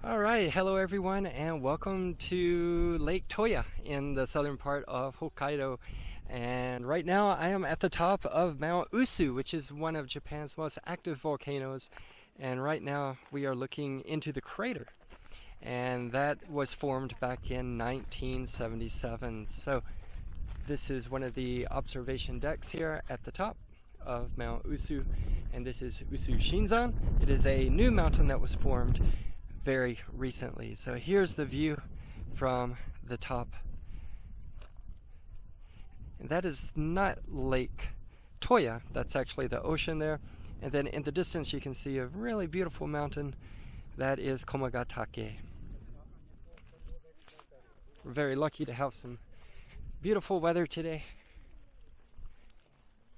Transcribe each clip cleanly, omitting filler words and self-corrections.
All right, hello everyone, and welcome to Lake Toya in the southern part of Hokkaido. And right now I am at the top of Mount Usu, which is one of Japan's most active volcanoes. And right now we are looking into the crater, and that was formed back in 1977. So this is one of the observation decks here at the top of Mount Usu, and this is Usu-Shinzan. It is a new mountain that was formed very recently. So here's the view from the top, and that is not Lake Toya, that's actually the ocean there. And then in the distance you can see a really beautiful mountain that is Komagatake. We're very lucky to have some beautiful weather today.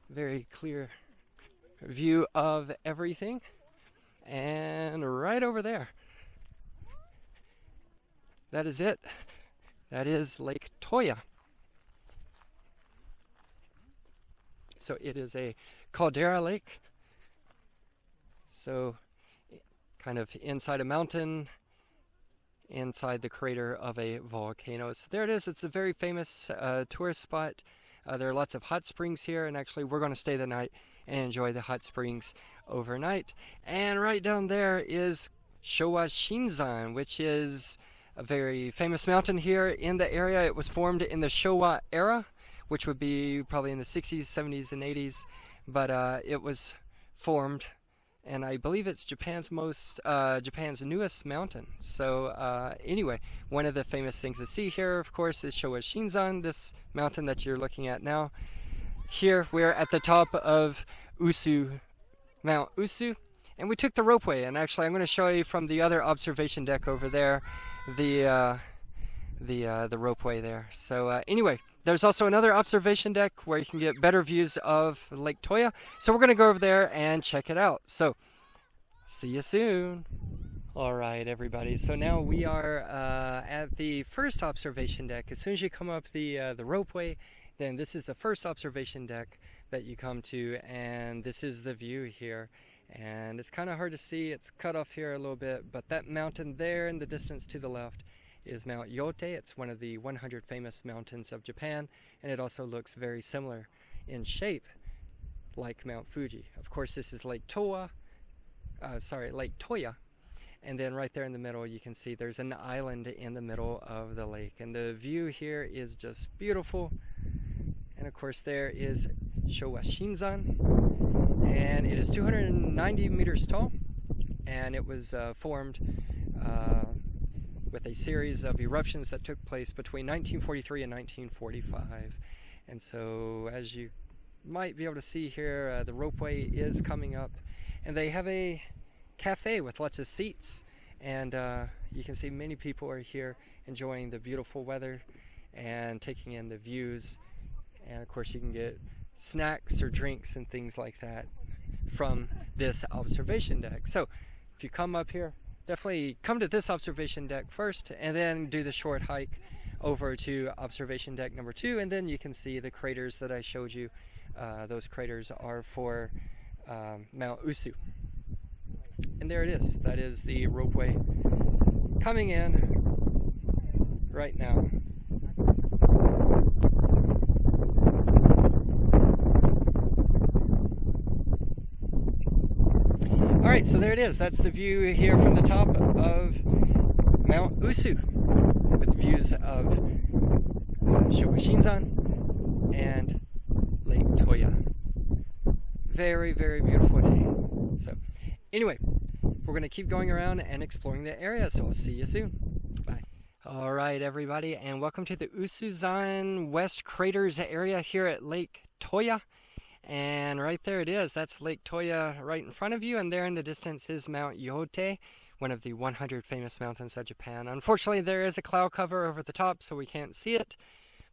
Very clear view of everything. And right over there, that is it. That is Lake Toya. So it is a caldera lake. So kind of inside a mountain, inside the crater of a volcano. So there it is. It's a very famous tourist spot. There are lots of hot springs here, and actually we're going to stay the night and enjoy the hot springs overnight. And right down there is Showa-Shinzan, which is a very famous mountain here in the area. It was formed in the Showa era, which would be probably in the 60s, 70s, and 80s. But it was formed, and I believe it's Japan's newest mountain. So anyway, one of the famous things to see here, of course, is Showa-Shinzan, this mountain that you're looking at now. Here we're at the top of Mount Usu, and we took the ropeway. And actually, I'm going to show you from the other observation deck over there, the ropeway there. So anyway, there's also another observation deck where you can get better views of Lake Toya. So we're going to go over there and check it out. So see you soon. All right, everybody. So now we are at the first observation deck. As soon as you come up the ropeway, then this is the first observation deck that you come to, and this is the view here. And it's kind of hard to see, it's cut off here a little bit, but that mountain there in the distance to the left is Mount Yote. It's one of the 100 famous mountains of Japan, and it also looks very similar in shape like Mount Fuji. Of course, this is Lake Toya, and then right there in the middle you can see there's an island in the middle of the lake, and the view here is just beautiful. And of course there is Showa-Shinzan, and it is 290 meters tall, and it was formed with a series of eruptions that took place between 1943 and 1945. And so, as you might be able to see here, the ropeway is coming up, and they have a cafe with lots of seats, and you can see many people are here enjoying the beautiful weather and taking in the views. And of course you can get snacks or drinks and things like that from this observation deck. So if you come up here, definitely come to this observation deck first, and then do the short hike over to observation deck number 2, and then you can see the craters that I showed you. Those craters are for Mount Usu. And there it is. That is the ropeway coming in right now. Alright, so there it is. That's the view here from the top of Mount Usu, with views of Showa-Shinzan and Lake Toya. Very, very beautiful day. So anyway, we're going to keep going around and exploring the area, so I'll see you soon. Bye. Alright, everybody, and welcome to the Usu-Zan West Craters area here at Lake Toya. And right there it is. That's Lake Toya right in front of you, and there in the distance is Mount Yote, one of the 100 famous mountains of Japan. Unfortunately, there is a cloud cover over the top, so we can't see it,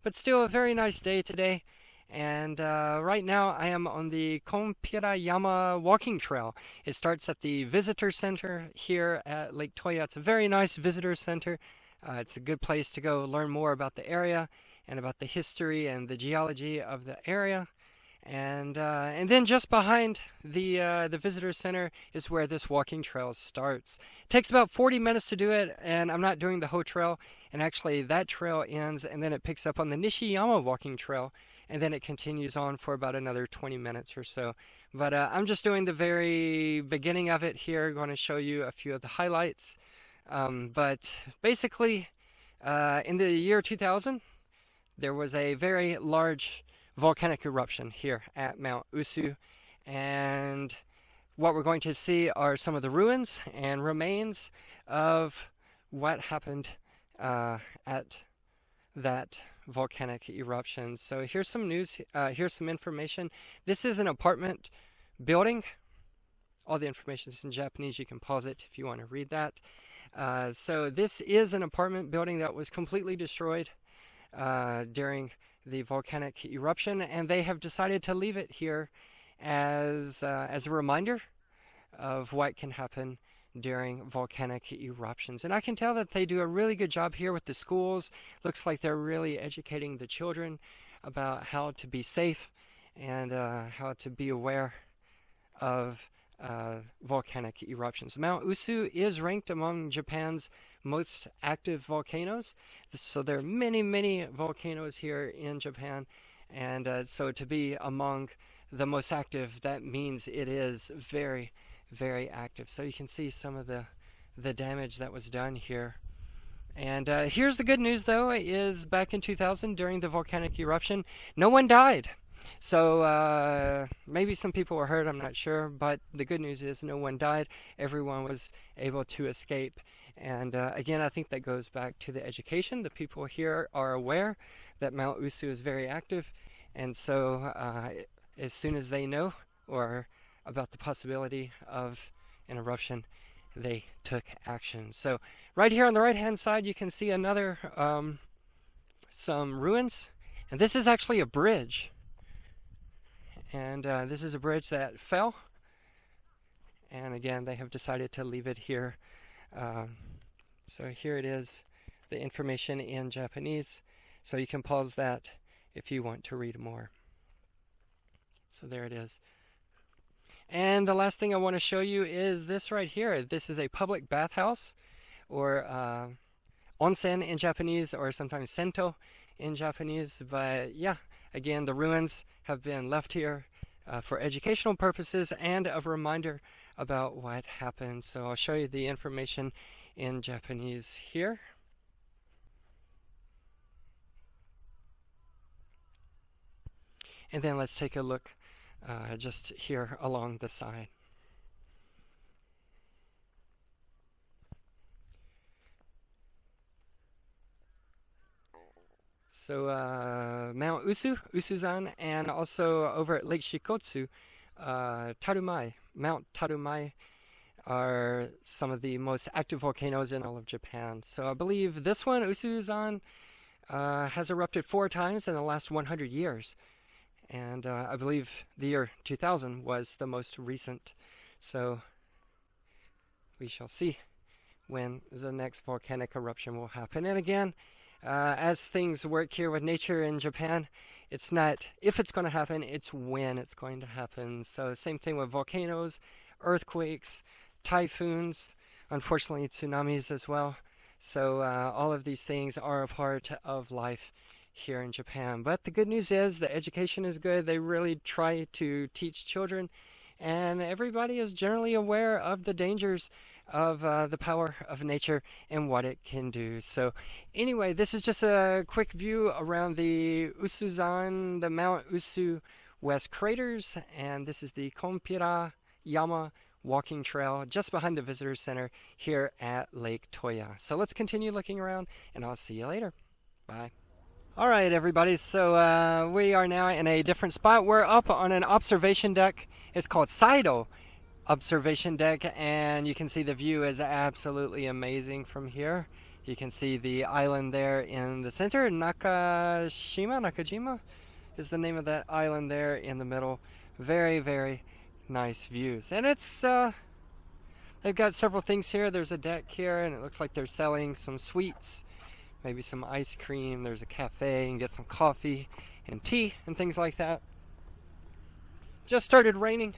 but still a very nice day today. And right now I am on the Kompirayama Walking Trail. It starts at the visitor center here at Lake Toya. It's a very nice visitor center. It's a good place to go learn more about the area and about the history and the geology of the area. And then just behind the visitor center is where this walking trail starts. It takes about 40 minutes to do it, and I'm not doing the whole trail. And actually, that trail ends, and then it picks up on the Nishiyama Walking Trail, and then it continues on for about another 20 minutes or so. But I'm just doing the very beginning of it here. I'm going to show you a few of the highlights. But basically, in the year 2000, there was a very large volcanic eruption here at Mount Usu, and what we're going to see are some of the ruins and remains of what happened at that volcanic eruption. So here's some news, here's some information. This is an apartment building. All the information is in Japanese. You can pause it if you want to read that. So this is an apartment building that was completely destroyed during the volcanic eruption, and they have decided to leave it here as a reminder of what can happen during volcanic eruptions. And I can tell that they do a really good job here with the schools. Looks like they're really educating the children about how to be safe and how to be aware of volcanic eruptions. Mount Usu is ranked among Japan's most active volcanoes. So there are many volcanoes here in Japan, and so to be among the most active, that means it is very active. So you can see some of the damage that was done here. And here's the good news, though, is back in 2000 during the volcanic eruption, no one died. So maybe some people were hurt, I'm not sure, but the good news is no one died. Everyone was able to escape. And again, I think that goes back to the education. The people here are aware that Mount Usu is very active, and so as soon as they know or about the possibility of an eruption, they took action. So right here on the right hand side you can see another some ruins, and this is actually a bridge. And this is a bridge that fell, and again they have decided to leave it here. So here it is, the information in Japanese, so you can pause that if you want to read more. So there it is. And the last thing I want to show you is this right here. This is a public bathhouse, or onsen in Japanese, or sometimes sento in Japanese. But yeah, again, the ruins have been left here for educational purposes and a reminder about what happened. So I'll show you the information in Japanese here. And then let's take a look just here along the side. So Mount Usuzan, and also over at Lake Shikotsu, Mount Tarumai are some of the most active volcanoes in all of Japan. So I believe this one, Usuzan, has erupted 4 times in the last 100 years. And I believe the year 2000 was the most recent. So we shall see when the next volcanic eruption will happen. And again, as things work here with nature in Japan, it's not if it's going to happen, it's when it's going to happen. So same thing with volcanoes, earthquakes, typhoons, unfortunately tsunamis as well. So all of these things are a part of life here in Japan. But the good news is the education is good. They really try to teach children, and everybody is generally aware of the dangers of the power of nature and what it can do. So anyway, this is just a quick view around the Usuzan, the Mount Usu West craters, and this is the Kompirayama Walking Trail just behind the visitor center here at Lake Toya. So let's continue looking around, and I'll see you later. Bye. All right, everybody, so we are now in a different spot. We're up on an observation deck. It's called Sairo Observation Deck, and you can see the view is absolutely amazing from here. You can see the island there in the center. Nakajima is the name of that island there in the middle. Very nice views. And it's they've got several things here. There's a deck here, and it looks like they're selling some sweets, maybe some ice cream. There's a cafe, and get some coffee and tea and things like that. just started raining.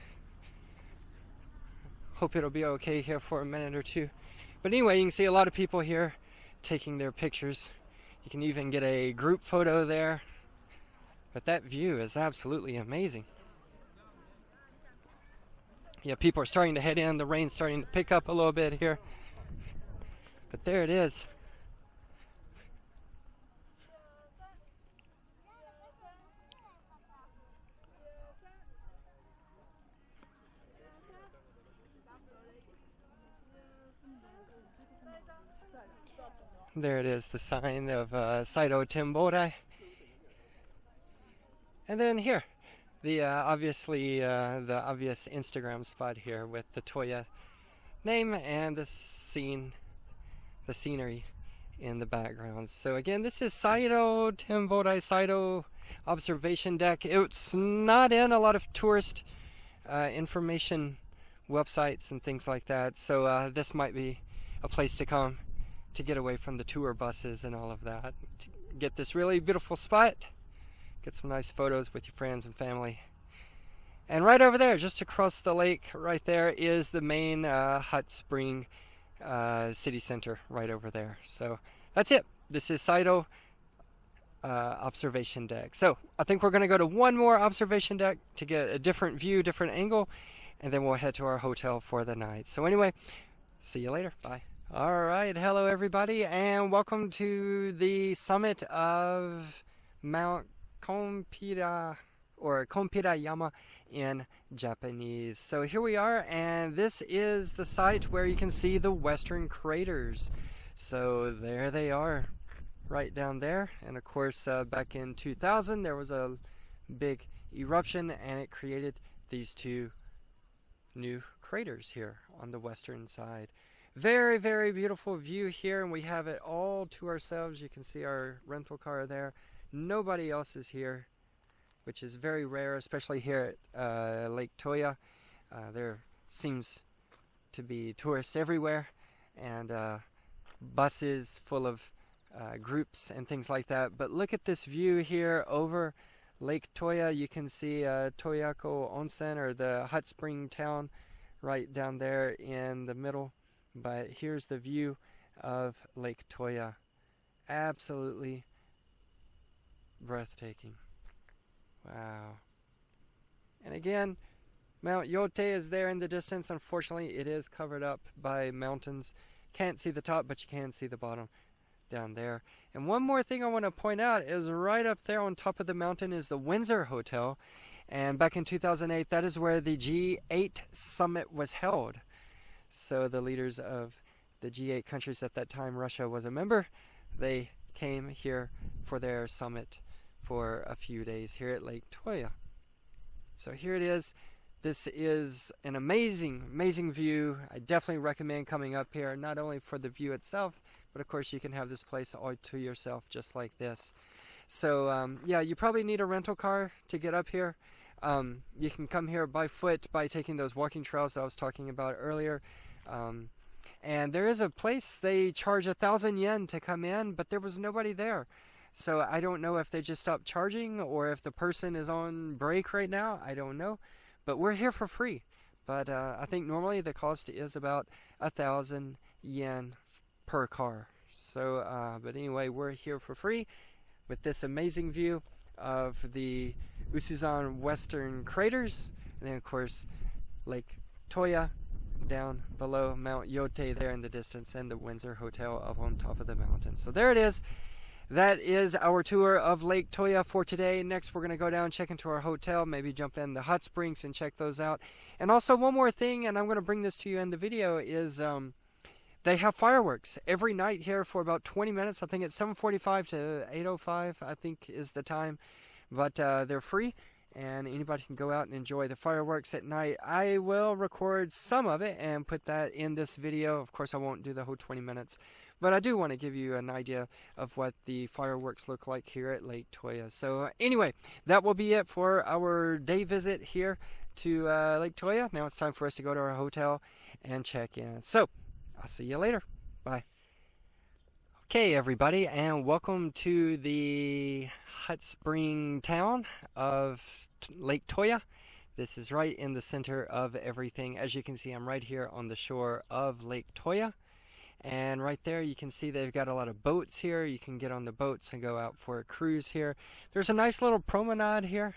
Hope it'll be okay here for a minute or two. But anyway, you can see a lot of people here taking their pictures. You can even get a group photo there. But that view is absolutely amazing. Yeah, people are starting to head in. The rain's starting to pick up a little bit here. But there it is. There it is, the sign of Sairo Tembo Dai. And then here, the obvious Instagram spot here with the Toya name and the scenery in the background. So again, this is Sairo Tembo Dai, Sairo Observation Deck. It's not in a lot of tourist information websites and things like that. So this might be a place to come to get away from the tour buses and all of that. To get this really beautiful spot, get some nice photos with your friends and family. And right over there, just across the lake, right there is the main hot spring city center right over there. So that's it. This is Sairo Observation Deck. So I think we're going to go to one more observation deck to get a different view, different angle, and then we'll head to our hotel for the night. So anyway, see you later. Bye. All right, hello everybody, and welcome to the summit of Mount Kompira, or Kompirayama in Japanese. So here we are, and this is the site where you can see the western craters. So there they are, right down there. And of course, back in 2000, there was a big eruption, and it created these two new craters here on the western side. Very, very beautiful view here, and we have it all to ourselves. You can see our rental car there. Nobody else is here, which is very rare, especially here at Lake Toya. There seems to be tourists everywhere, and buses full of groups and things like that. But look at this view here over Lake Toya. You can see Toyako Onsen, or the hot spring town, right down there in the middle. But here's the view of Lake Toya. Absolutely breathtaking. Wow. And again, Mount Yote is there in the distance. Unfortunately, it is covered up by mountains. Can't see the top, but you can see the bottom down there. And one more thing I want to point out is right up there on top of the mountain is the Windsor Hotel. And back in 2008, that is where the G8 summit was held. So the leaders of the G8 countries at that time, Russia was a member, they came here for their summit for a few days here at Lake Toya. So here it is. This is an amazing, amazing view. I definitely recommend coming up here, not only for the view itself, but of course you can have this place all to yourself just like this. So yeah, you probably need a rental car to get up here. You can come here by foot by taking those walking trails that I was talking about earlier. And there is a place they charge 1,000 yen to come in, but there was nobody there. So I don't know if they just stopped charging or if the person is on break right now. I don't know. But we're here for free. But I think normally the cost is about 1,000 yen per car. So, but anyway, we're here for free with this amazing view of the Usu Western craters, and then of course Lake Toya down below, Mount Yote there in the distance, and the Windsor Hotel up on top of the mountain. So there it is. That is our tour of Lake Toya for today. Next we're going to go down, check into our hotel, maybe jump in the hot springs and check those out. And also one more thing, and I'm going to bring this to you in the video, is they have fireworks every night here for about 20 minutes. I think it's 7:45 to 8:05, I think is the time. But they're free, and anybody can go out and enjoy the fireworks at night. I will record some of it and put that in this video. Of course, I won't do the whole 20 minutes, but I do want to give you an idea of what the fireworks look like here at Lake Toya. So anyway, that will be it for our day visit here to Lake Toya. Now it's time for us to go to our hotel and check in. So I'll see you later. Bye. Okay, everybody, and welcome to the hot spring town of Lake Toya. This is right in the center of everything. As you can see, I'm right here on the shore of Lake Toya. And right there you can see they've got a lot of boats here. You can get on the boats and go out for a cruise here. There's a nice little promenade here.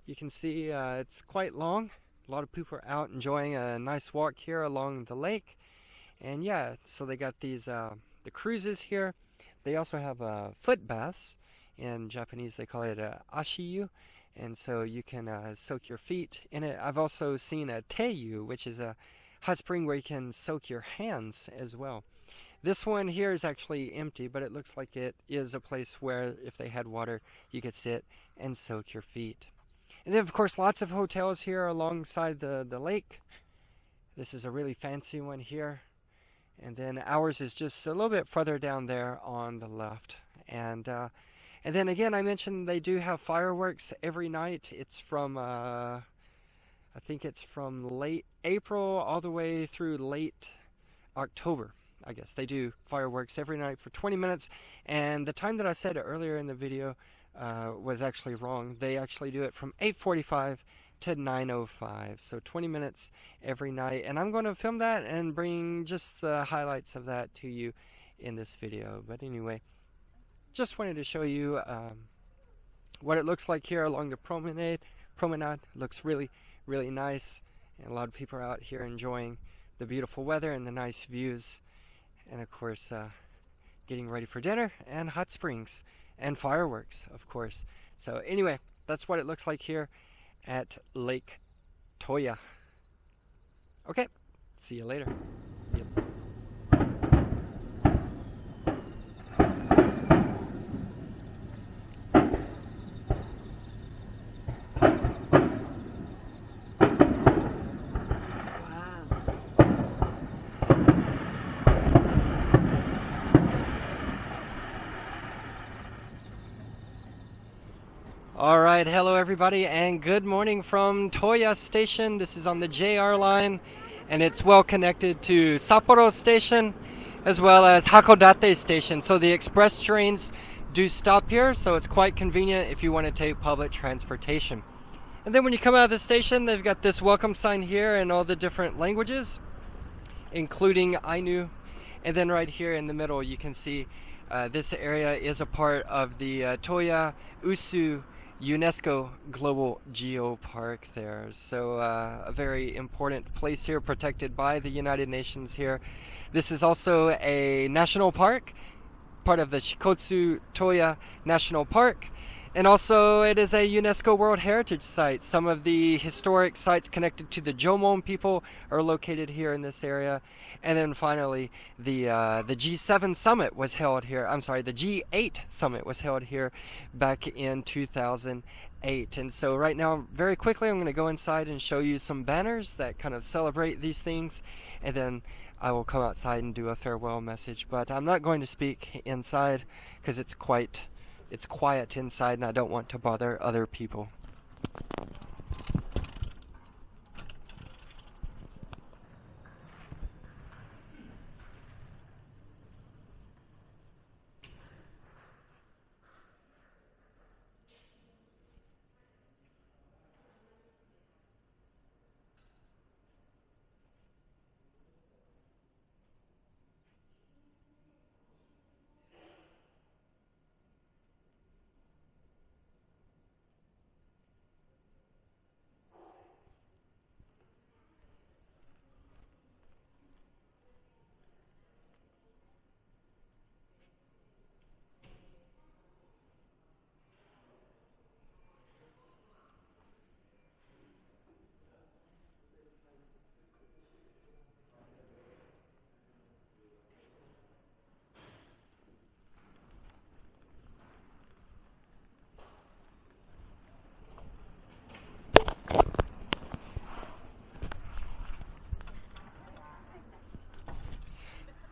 You can see it's quite long. A lot of people are out enjoying a nice walk here along the lake. And yeah, so they got these the cruises here. They also have foot baths. In Japanese they call it ashiyu. And so you can soak your feet in it. I've also seen a teiyu, which is a hot spring where you can soak your hands as well. This one here is actually empty, but it looks like it is a place where if they had water, you could sit and soak your feet. And then, of course, lots of hotels here alongside the lake. This is a really fancy one here. And then ours is just a little bit further down there on the left. And then again, I mentioned they do have fireworks every night. It's from, I think it's from late April all the way through late October. I guess they do fireworks every night for 20 minutes. And the time that I said earlier in the video was actually wrong. They actually do it from 8:45 to 9:05, so 20 minutes every night. And I'm going to film that and bring just the highlights of that to you in this video. But anyway, just wanted to show you what it looks like here along the promenade. It looks really, really nice, and a lot of people are out here enjoying the beautiful weather and the nice views, and of course getting ready for dinner and hot springs and fireworks, of course. So anyway, that's what it looks like here at Lake Toya. Okay, see you later. All right, hello everybody, and good morning from Toya Station. This is on the JR line, and it's well connected to Sapporo Station as well as Hakodate Station. So the express trains do stop here, so it's quite convenient if you want to take public transportation. And then when you come out of the station, they've got this welcome sign here in all the different languages, including Ainu. And then right here in the middle, you can see this area is a part of the Toya Usu UNESCO Global Geopark there. So a very important place here, protected by the United Nations here. This is also a national park, part of the Shikotsu-Toya National Park. And also it is a UNESCO World Heritage Site. Some of the historic sites connected to the Jomon people are located here in this area. And then finally, the G7 summit was held here. I'm sorry, the G8 summit was held here back in 2008. And so right now, very quickly, I'm going to go inside and show you some banners that kind of celebrate these things. And then I will come outside and do a farewell message. But I'm not going to speak inside because it's quiet inside and I don't want to bother other people.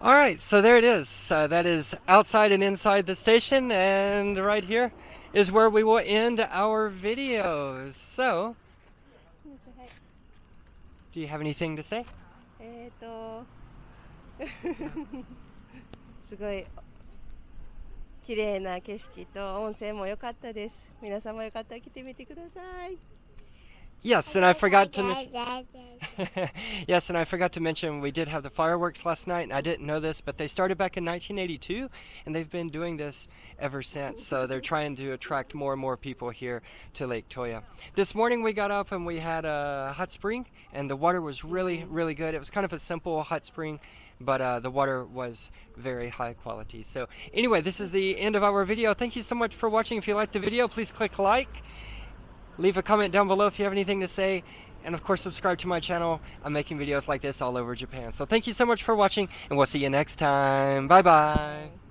Alright, so there it is. That is outside and inside the station, and right here is where we will end our video. So, do you have anything to say? すごい綺麗な景色と温泉も良かったです。皆さんもよかったら来てみてください。Yes, and I forgot to yes, and I forgot to mention we did have the fireworks last night, and I didn't know this, but they started back in 1982, and they've been doing this ever since. So they're trying to attract more and more people here to Lake Toya. This morning we got up and we had a hot spring, and the water was really, really good. It was kind of a simple hot spring, but the water was very high quality. So anyway, this is the end of our video. Thank you so much for watching. If you liked the video, please click like. Leave a comment down below if you have anything to say. And of course, subscribe to my channel. I'm making videos like this all over Japan. So thank you so much for watching, and we'll see you next time. Bye bye.